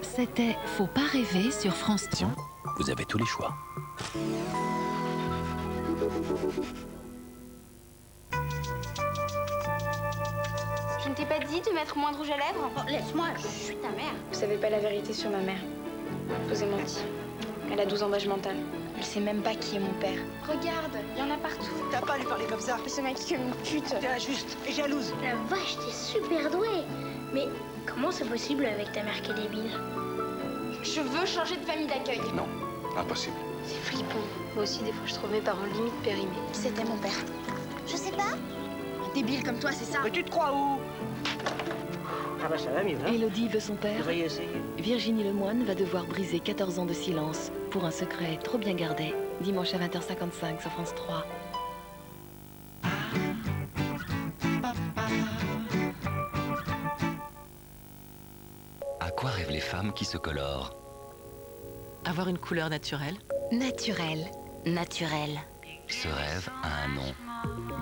C'était Faut pas rêver sur France 3. Vous avez tous les choix. Je ne t'ai pas dit de mettre moins de rouge à lèvres? Oh, laisse-moi, je suis ta mère. Vous savez pas la vérité sur ma mère. Je vous ai menti. Elle a 12 ans d'âge mental. Elle sait même pas qui est mon père. Regarde, il y en a partout. T'as pas à lui parler comme ça. Ce mec comme une pute. T'es injuste et jalouse. La vache, t'es super douée. Mais comment c'est possible avec ta mère qui est débile? Je veux changer de famille d'accueil. Non, impossible. C'est flippant. Moi aussi, des fois, je trouve mes parents limite périmés. C'était mon père. Je sais pas. Un débile comme toi, c'est ça? Mais tu te crois où? Ah bah ça va mieux, hein? Élodie veut son Vous père. voyez essayer. Virginie Lemoine va devoir briser 14 ans de silence pour un secret trop bien gardé. Dimanche à 20h55 sur France 3. À quoi rêvent les femmes qui se colorent? Avoir une couleur naturelle. Naturel. Naturel. Ce rêve a un nom.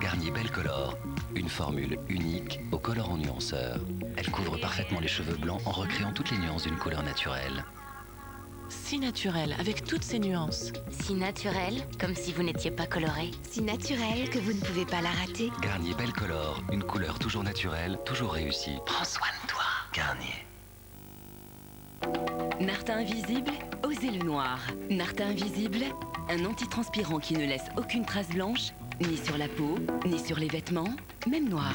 Garnier Belle Color. Une formule unique au colorant nuanceur. Elle couvre parfaitement les cheveux blancs en recréant toutes les nuances d'une couleur naturelle. Si naturel, avec toutes ses nuances. Si naturel, comme si vous n'étiez pas coloré. Si naturel que vous ne pouvez pas la rater. Garnier Belle Color. Une couleur toujours naturelle, toujours réussie. Prends soin de toi, Garnier. Nartin Invisible, osez le noir. Nartin Invisible, un antitranspirant qui ne laisse aucune trace blanche, ni sur la peau, ni sur les vêtements, même noir.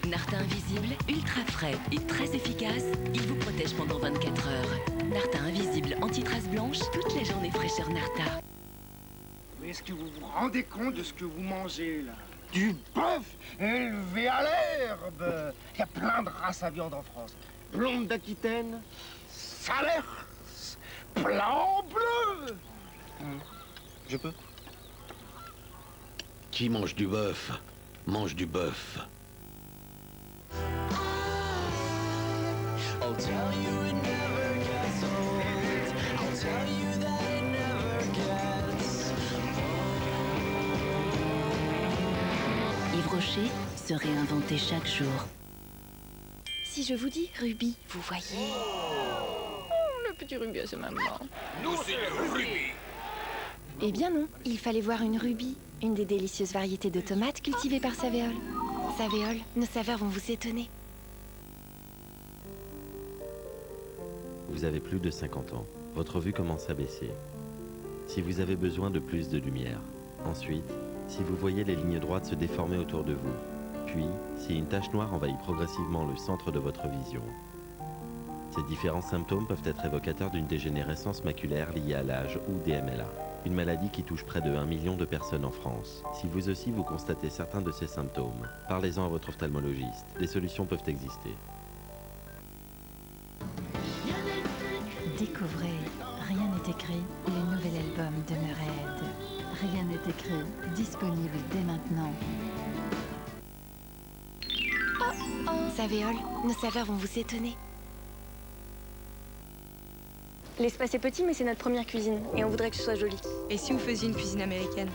Nartin Invisible, ultra frais et très efficace, il vous protège pendant 24 heures. Nartin Invisible anti-trace blanche, toute la journée fraîcheur Narta. Mais est-ce que vous vous rendez compte de ce que vous mangez, là? Du bœuf élevé à l'herbe. Il y a plein de races à viande en France. Blonde d'Aquitaine, Salers, blanc bleu. Je peux? Qui mange du bœuf, mange du bœuf. Yves Rocher se réinventait chaque jour. Si je vous dis rubis, vous voyez? Le petit rubis à sa maman. Nous, c'est le rubis. Eh bien non, il fallait voir une rubis, une des délicieuses variétés de tomates cultivées par Savéole. Savéole, nos saveurs vont vous étonner. Vous avez plus de 50 ans. Votre vue commence à baisser. Si vous avez besoin de plus de lumière. Ensuite, si vous voyez les lignes droites se déformer autour de vous. Puis, si une tache noire envahit progressivement le centre de votre vision. Ces différents symptômes peuvent être évocateurs d'une dégénérescence maculaire liée à l'âge ou DMLA. Une maladie qui touche près de 1 million de personnes en France. Si vous aussi vous constatez certains de ces symptômes, parlez-en à votre ophtalmologiste. Des solutions peuvent exister. Découvrez Rien n'est écrit, le nouvel album de Mered. Rien n'est écrit, disponible dès maintenant. Savéole, nos saveurs vont vous étonner. L'espace est petit, mais c'est notre première cuisine, et on voudrait que ce soit joli. Et si vous faisiez une cuisine américaine?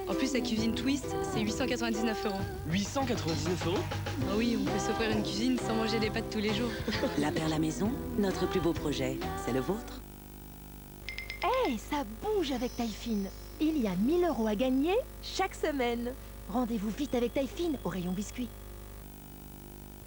En plus, la cuisine Twist, c'est 899 €. 899 €? Ah oui, on peut s'offrir une cuisine sans manger des pâtes tous les jours. La perle à maison, notre plus beau projet, c'est le vôtre. Hey, ça bouge avec Taille-Fine. Il y a 1 000 € à gagner chaque semaine. Rendez-vous vite avec Taille-Fine au rayon biscuits.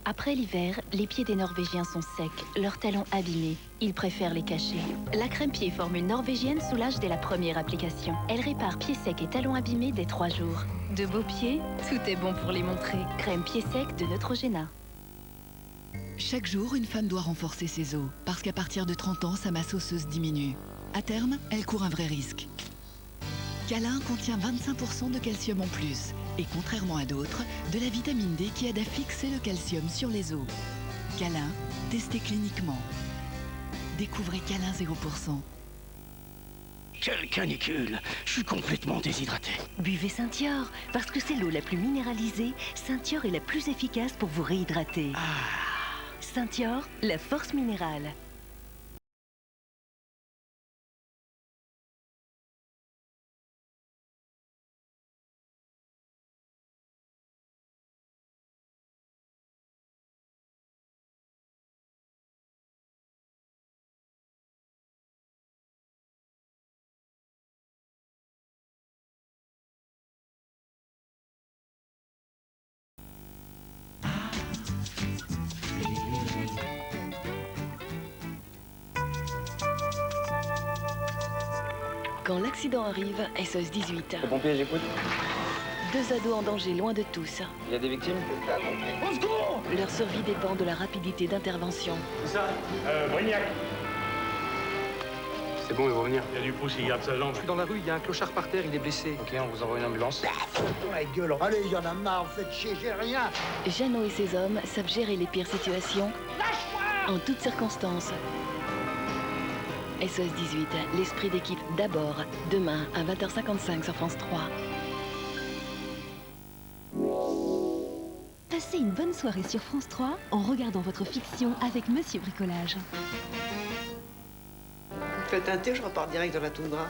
Après l'hiver, les pieds des Norvégiens sont secs, leurs talons abîmés. Ils préfèrent les cacher. La crème pied formule norvégienne soulage dès la première application. Elle répare pieds secs et talons abîmés dès 3 jours. De beaux pieds, tout est bon pour les montrer. Crème pied sec de Neutrogena. Chaque jour, une femme doit renforcer ses os, parce qu'à partir de 30 ans, sa masse osseuse diminue. À terme, elle court un vrai risque. Câlin contient 25% de calcium en plus, et contrairement à d'autres, de la vitamine D qui aide à fixer le calcium sur les os. Câlin, testé cliniquement. Découvrez Câlin 0%. Quelle canicule! Je suis complètement déshydraté. Buvez Saint-Yor, parce que c'est l'eau la plus minéralisée. Saint-Yor est la plus efficace pour vous réhydrater. Saint-Yor, la force minérale. Quand l'accident arrive, SOS 18. Le pompier, j'écoute. 2 ados en danger loin de tous. Il y a des victimes? Au secours! Leur survie dépend de la rapidité d'intervention. C'est ça? Brignac. C'est bon, ils vont venir. Il y a du pouce, il garde sa jambe. Je suis dans la rue, il y a un clochard par terre, il est blessé. Ok, on vous envoie une ambulance. Dans la gueule. Allez, il y en a marre, faites chier, j'ai rien. Jeannot et ses hommes savent gérer les pires situations en toutes circonstances. SOS 18, l'esprit d'équipe d'abord, demain à 20h55 sur France 3. Passez une bonne soirée sur France 3 en regardant votre fiction avec Monsieur Bricolage. Vous faites un thé, je repars direct dans la toundra.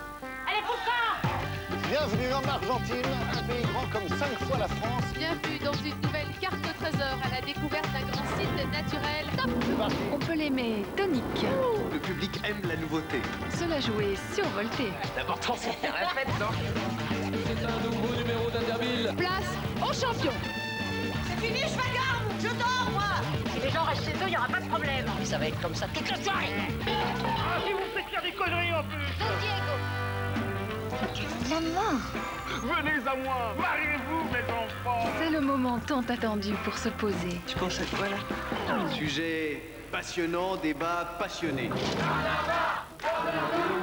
Allez, Poussa! Bienvenue en Argentine, un pays grand comme 5 fois la France. Bienvenue dans une nouvelle carte au trésor à la découverte d'un grand site naturel. Top! On peut l'aimer tonique. Le public aime la nouveauté. Se la jouer survolté. L'important, c'est de faire la fête, non? C'est un nouveau numéro d'Interville. Place aux champions. C'est fini, je m'agarde! Je dors, moi! Si les gens restent chez eux, il n'y aura pas de problème. Mais ça va être comme ça toute la soirée. Ah, si vous me faites faire des conneries en plus! Maman, Venez à moi! Mariez-vous, mes enfants! c'est le moment tant attendu pour se poser. Tu penses à quoi, là? Sujet passionnant, débat passionné.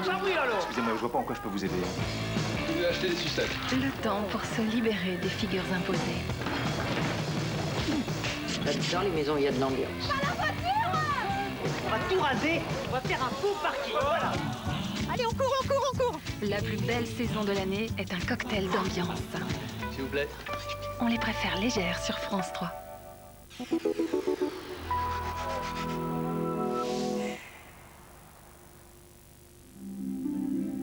Ça oui, alors! Excusez-moi, je vois pas en quoi je peux vous aider. Je voulais acheter des sucettes. Le temps pour se libérer des figures imposées. Là-dedans, les maisons, il y a de l'ambiance. Pas la voiture! On va tout raser, on va faire un beau parking. Voilà. Allez, on court, on court, on court. La plus belle saison de l'année est un cocktail d'ambiance. S'il vous plaît. On les préfère légères sur France 3.